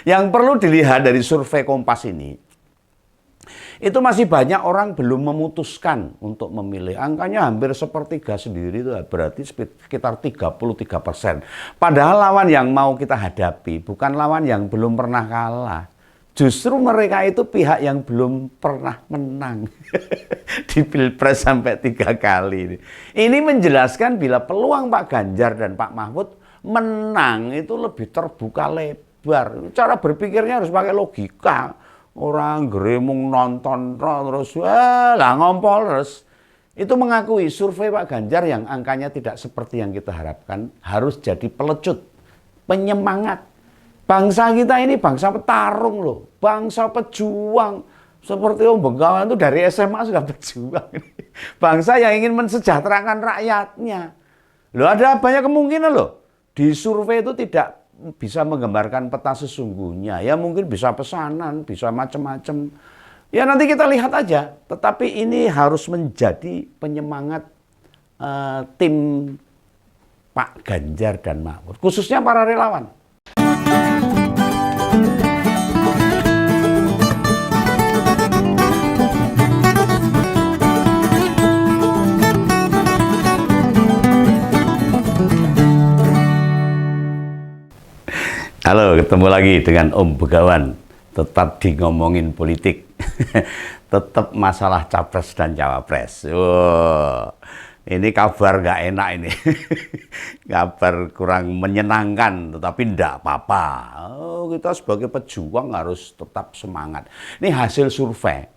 Yang perlu dilihat dari survei Kompas ini, itu masih banyak orang belum memutuskan untuk memilih. Angkanya hampir sepertiga sendiri, itu berarti sekitar 33%. Padahal lawan yang mau kita hadapi bukan lawan yang belum pernah kalah. Justru mereka itu pihak yang belum pernah menang di Pilpres sampai 3 kali. Ini menjelaskan bila peluang Pak Ganjar dan Pak Mahfud menang itu lebih terbuka lebar. Cara berpikirnya harus pakai logika. Orang geremung nonton terus, lah ngompol terus. Itu mengakui survei Pak Ganjar yang angkanya tidak seperti yang kita harapkan harus jadi pelecut, penyemangat. Bangsa kita ini bangsa petarung loh, bangsa pejuang. Seperti Om Begawan itu dari SMA sudah berjuang. Bangsa yang ingin mensejahterakan rakyatnya. Loh, ada banyak kemungkinan loh. Di survei itu tidak bisa menggambarkan peta sesungguhnya. Ya mungkin bisa pesanan, bisa macam-macam. Ya nanti kita lihat aja. Tetapi ini harus menjadi penyemangat tim Pak Ganjar dan Mahfud. Khususnya para relawan. Halo, ketemu lagi dengan Om Begawan. Tetap di ngomongin politik. Tetap masalah capres dan cawapres. Ini kabar nggak enak ini. Kabar kurang menyenangkan, tetapi enggak apa-apa. Kita sebagai pejuang harus tetap semangat. Ini hasil survei.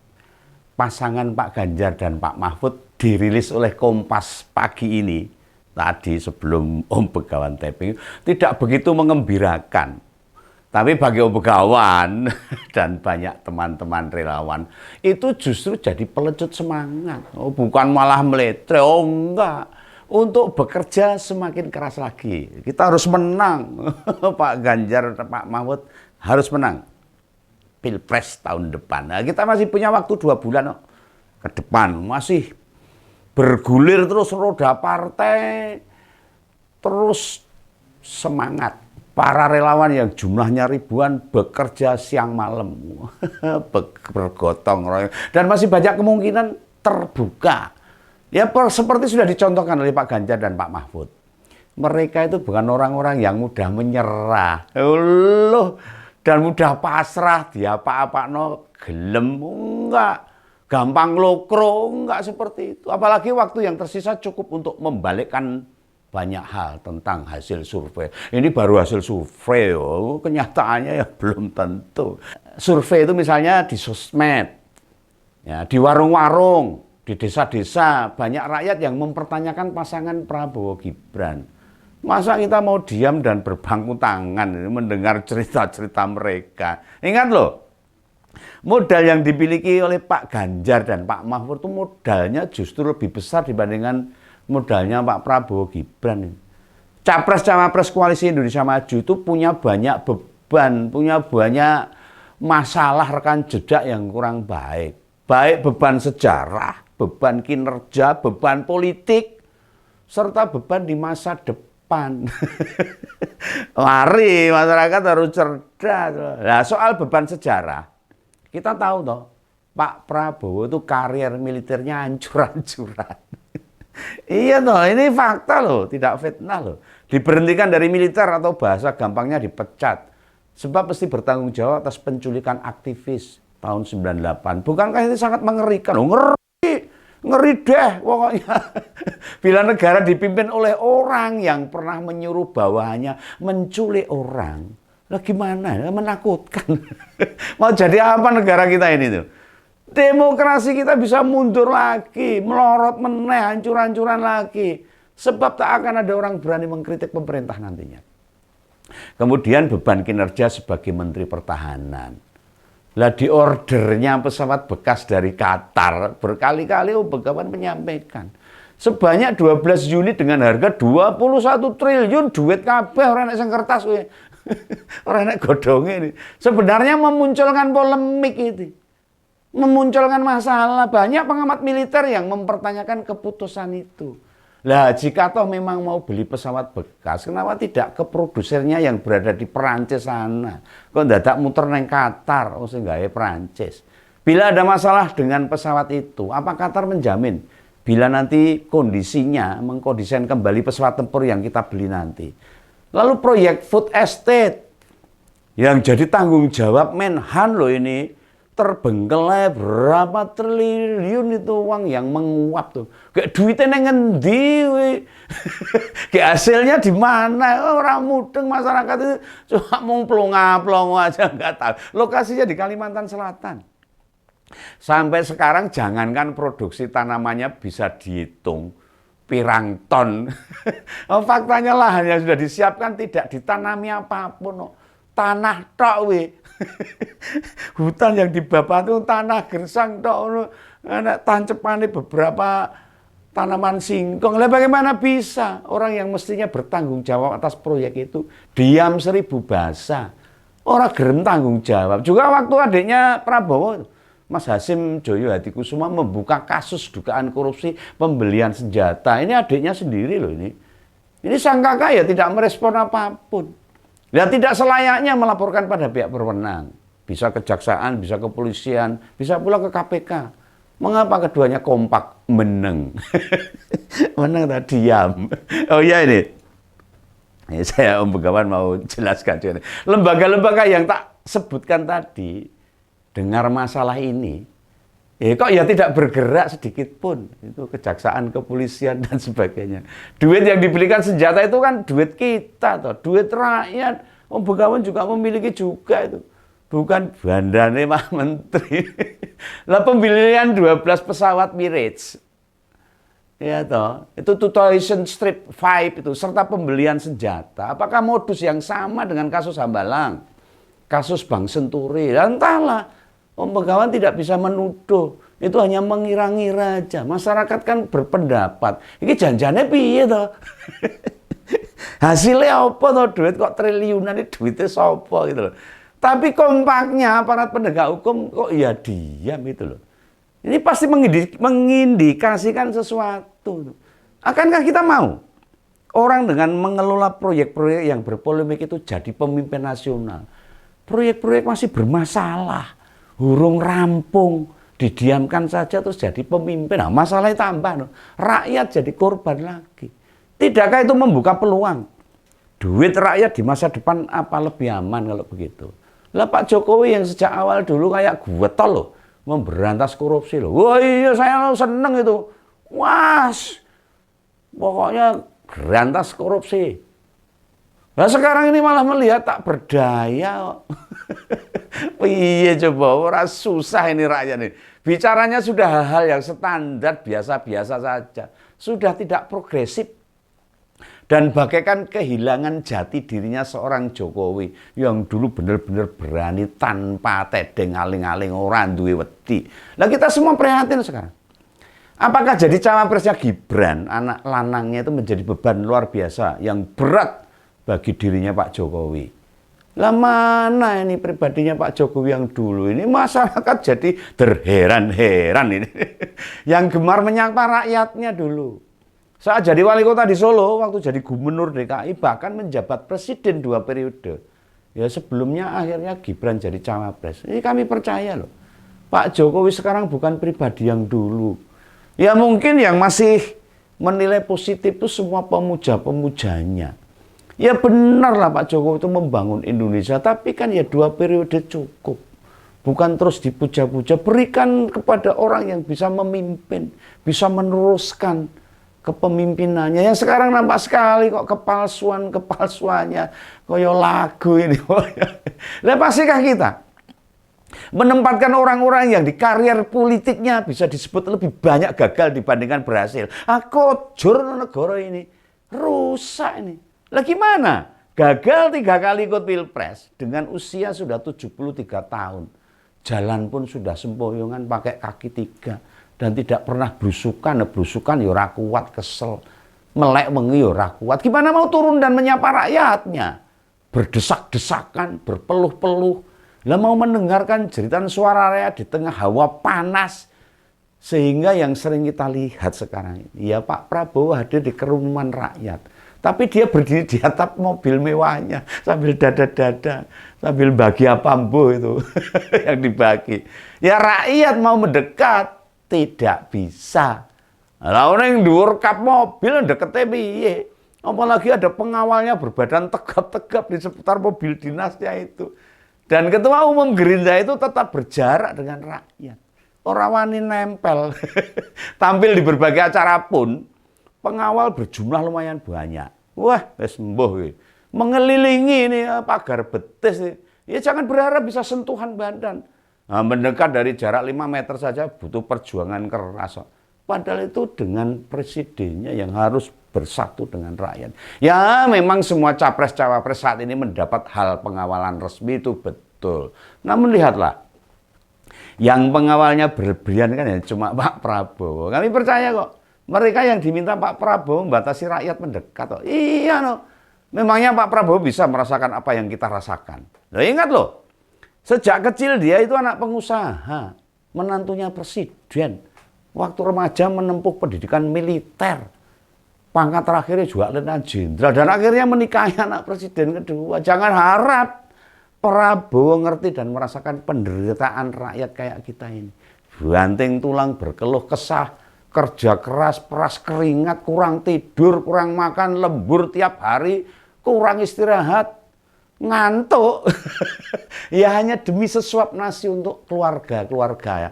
Pasangan Pak Ganjar dan Pak Mahfud dirilis oleh Kompas pagi ini. Tadi sebelum Om Begawan taping, tidak begitu mengembirakan. Tapi bagi Om Begawan dan banyak teman-teman relawan, itu justru jadi pelecut semangat. Bukan malah meletre, enggak. Untuk bekerja semakin keras lagi. Kita harus menang. Pak Ganjar dan Pak Mahfud harus menang. Pilpres tahun depan. Nah, kita masih punya waktu 2 bulan ke depan. Masih bergulir terus roda partai, terus semangat. Para relawan yang jumlahnya ribuan bekerja siang malam, bergotong royong, dan masih banyak kemungkinan terbuka. Ya seperti sudah dicontohkan oleh Pak Ganjar dan Pak Mahfud. Mereka itu bukan orang-orang yang mudah menyerah, dan mudah pasrah, dia apa-apa gelem, enggak. Gampang lokro, enggak seperti itu. Apalagi waktu yang tersisa cukup untuk membalikkan banyak hal tentang hasil survei. Ini baru hasil survei, kenyataannya ya belum tentu. Survei itu misalnya di sosmed, ya, di warung-warung, di desa-desa, banyak rakyat yang mempertanyakan pasangan Prabowo Gibran. Masa kita mau diam dan berbangku tangan mendengar cerita-cerita mereka? Ingat loh, modal yang dimiliki oleh Pak Ganjar dan Pak Mahfud itu modalnya justru lebih besar dibandingkan modalnya Pak Prabowo Gibran. Capres-cawapres Koalisi Indonesia Maju itu punya banyak beban, punya banyak masalah rekam jejak yang kurang baik. Baik beban sejarah, beban kinerja, beban politik, serta beban di masa depan. Mari masyarakat harus cerdas. Nah, soal beban sejarah, kita tahu toh, Pak Prabowo itu karier militernya hancur-hancuran. Iya toh, ini fakta loh, tidak fitnah loh. Diberhentikan dari militer atau bahasa gampangnya dipecat. Sebab mesti bertanggung jawab atas penculikan aktivis tahun 98. Bukankah itu sangat mengerikan? Oh, ngeri deh pokoknya. Bila negara dipimpin oleh orang yang pernah menyuruh bawahannya menculik orang. Lah gimana? Menakutkan. Mau jadi apa negara kita ini tuh? Demokrasi kita bisa mundur lagi, melorot meneh, hancur-hancuran lagi. Sebab tak akan ada orang berani mengkritik pemerintah nantinya. Kemudian beban kinerja sebagai Menteri Pertahanan. Lah di ordernya pesawat bekas dari Qatar, berkali-kali Om Begawan menyampaikan. Sebanyak 12 unit dengan harga 21 triliun duit kabeh orang nek sing kertas we. Orang nek godhonge ini. Sebenarnya memunculkan polemik itu. Memunculkan masalah. Banyak pengamat militer yang mempertanyakan keputusan itu. Lah jika toh memang mau beli pesawat bekas, kenapa tidak ke produsernya yang berada di Perancis sana? Kok dadak muter neng Qatar, sing gawe Perancis. Bila ada masalah dengan pesawat itu, apa Qatar menjamin bila nanti kondisinya mengkondisikan kembali pesawat tempur yang kita beli nanti? Lalu proyek food estate yang jadi tanggung jawab Menhan loh ini, terbengkelai berapa triliun itu uang yang menguap tuh. Kayak duitnya ngendi we. Kayak hasilnya di mana? Orang mudeng masyarakat itu cuma mau plonga-plongo aja nggak tahu. Lokasinya di Kalimantan Selatan. Sampai sekarang jangankan produksi tanamannya bisa dihitung pirang ton. Faktanya lahan yang sudah disiapkan tidak ditanami apapun. Tanah tok we. Hutan yang dibabat itu tanah gersang tok, anak tancepane beberapa tanaman singkong. Lah bagaimana bisa orang yang mestinya bertanggung jawab atas proyek itu diam 1000 bahasa. Orang gerem tanggung jawab. Juga waktu adiknya Prabowo, Mas Hasim Joyo Hadikusuma membuka kasus dugaan korupsi pembelian senjata. Ini adiknya sendiri loh ini. Ini sang kakak ya tidak merespon apapun. Dan tidak selayaknya melaporkan pada pihak berwenang. Bisa kejaksaan, bisa kepolisian, bisa pula ke KPK. Mengapa keduanya kompak meneng? Meneng tadi diam. Oh iya ini. Saya Om Begawan mau jelaskan. Lembaga-lembaga yang tak sebutkan tadi, dengar masalah ini, kok ya tidak bergerak sedikit pun. Itu kejaksaan, kepolisian, dan sebagainya. Duit yang dibelikan senjata itu kan duit kita, toh, duit rakyat. Om Begawan juga memiliki juga itu. Bukan bandane Pak Menteri. Lah pembelian 12 pesawat Mirage. Ya toh, itu 2000 Strip 5 itu, serta pembelian senjata. Apakah modus yang sama dengan kasus Hambalang? Kasus Bank Senturi? Entahlah. Om Begawan tidak bisa menuduh, itu hanya mengira-ngira aja. Masyarakat kan berpendapat, ini janjane piye toh? Hasilnya apa toh, duit kok triliunan, ini duitnya sopo gitu loh. Tapi kompaknya aparat penegak hukum kok ya diam gitu loh. Ini pasti mengindikasikan sesuatu. Akankah kita mau orang dengan mengelola proyek-proyek yang berpolemik itu jadi pemimpin nasional? Proyek-proyek masih bermasalah. Hurung rampung, didiamkan saja terus jadi pemimpin. Nah, masalahnya tambah, no. Rakyat jadi korban lagi. Tidakkah itu membuka peluang? Duit rakyat di masa depan apa lebih aman kalau begitu? Lah Pak Jokowi yang sejak awal dulu kayak getol loh, memberantas korupsi loh. Wah iya saya seneng itu. Was, pokoknya berantas korupsi. Nah sekarang ini malah melihat tak berdaya. Iya coba, orang susah ini rakyat ini. Bicaranya sudah hal-hal yang standar, biasa-biasa saja. Sudah tidak progresif. Dan bagaikan kehilangan jati dirinya seorang Jokowi yang dulu benar-benar berani tanpa tedeng aling-aling orang duwe wedi. Nah kita semua prihatin sekarang. Apakah jadi cawapresnya Gibran, anak lanangnya itu menjadi beban luar biasa yang berat bagi dirinya Pak Jokowi? Lah mana ini pribadinya Pak Jokowi yang dulu ini? Masyarakat jadi terheran-heran ini. Yang gemar menyapa rakyatnya dulu. Saat jadi wali kota di Solo, waktu jadi gubernur DKI, bahkan menjabat presiden 2 periode. Ya sebelumnya akhirnya Gibran jadi cawapres. Ini kami percaya loh. Pak Jokowi sekarang bukan pribadi yang dulu. Ya mungkin yang masih menilai positif itu semua pemuja-pemujanya. Ya benar lah Pak Jokowi itu membangun Indonesia, tapi kan ya 2 periode cukup. Bukan terus dipuja-puja, berikan kepada orang yang bisa memimpin, bisa meneruskan kepemimpinannya. Yang sekarang nampak sekali kok kepalsuannya, koyo lagu ini. Nah pastilah kita menempatkan orang-orang yang di karier politiknya bisa disebut lebih banyak gagal dibandingkan berhasil. Kocur negara ini, rusak ini. Lah gimana? Gagal 3 kali ikut pilpres dengan usia sudah 73 tahun. Jalan pun sudah sempoyongan pakai kaki 3. Dan tidak pernah berusukan ya ora kuat, kesel. Melek wengi ya ora kuat. Gimana mau turun dan menyapa rakyatnya? Berdesak-desakan, berpeluh-peluh. Lah mau mendengarkan jeritan suara rakyat di tengah hawa panas. Sehingga yang sering kita lihat sekarang ini, ya Pak Prabowo hadir di kerumunan rakyat. Tapi dia berdiri di atap mobil mewahnya sambil dada-dada, sambil bagi apa ambo itu yang dibagi. Ya rakyat mau mendekat, tidak bisa. Lah orang yang dhuwur kap mobil dekete piye? Apalagi ada pengawalnya berbadan tegap-tegap di seputar mobil dinasnya itu. Dan ketua umum Gerindra itu tetap berjarak dengan rakyat. Orang wani nempel. Tampil di berbagai acara pun, pengawal berjumlah lumayan banyak. Wah, wis mbuh. Mengelilingi ini pagar betis. Ya jangan berharap bisa sentuhan badan. Nah, mendekat dari jarak 5 meter saja butuh perjuangan keras. Padahal itu dengan presidennya yang harus bersatu dengan rakyat. Ya memang semua capres-cawapres saat ini mendapat hal pengawalan resmi itu betul. Namun lihatlah, yang pengawalnya berlebihan kan ya cuma Pak Prabowo. Kami percaya kok, mereka yang diminta Pak Prabowo membatasi rakyat mendekat. Kok. Iya no, memangnya Pak Prabowo bisa merasakan apa yang kita rasakan. Nah, ingat loh, sejak kecil dia itu anak pengusaha, menantunya presiden. Waktu remaja menempuh pendidikan militer. Pangkat terakhirnya juga letnan jenderal. Dan akhirnya menikahi anak presiden kedua. Jangan harap Prabowo ngerti dan merasakan penderitaan rakyat kayak kita ini. Banting tulang, berkeluh kesah, kerja keras, peras keringat, kurang tidur, kurang makan, lembur tiap hari, kurang istirahat, ngantuk. Ya hanya demi sesuap nasi untuk keluarga-keluarga ya.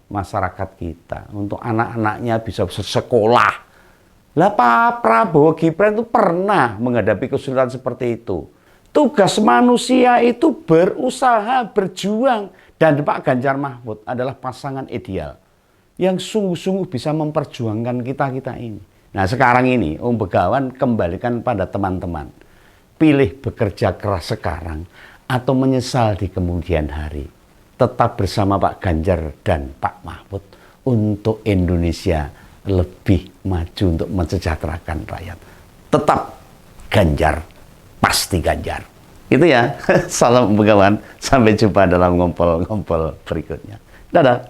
Masyarakat kita, untuk anak-anaknya bisa sekolah. Lah Pak Prabowo Gibran itu pernah menghadapi kesulitan seperti itu. Tugas manusia itu berusaha, berjuang, dan Pak Ganjar Mahfud adalah pasangan ideal yang sungguh-sungguh bisa memperjuangkan kita-kita ini. Nah sekarang ini Om Begawan kembalikan pada teman-teman, pilih bekerja keras sekarang atau menyesal di kemudian hari. Tetap bersama Pak Ganjar dan Pak Mahfud untuk Indonesia lebih maju untuk mensejahterakan rakyat. Tetap Ganjar, pasti Ganjar. Itu ya. Salam Begawan. Sampai jumpa dalam ngompol-ngompol berikutnya. Dadah.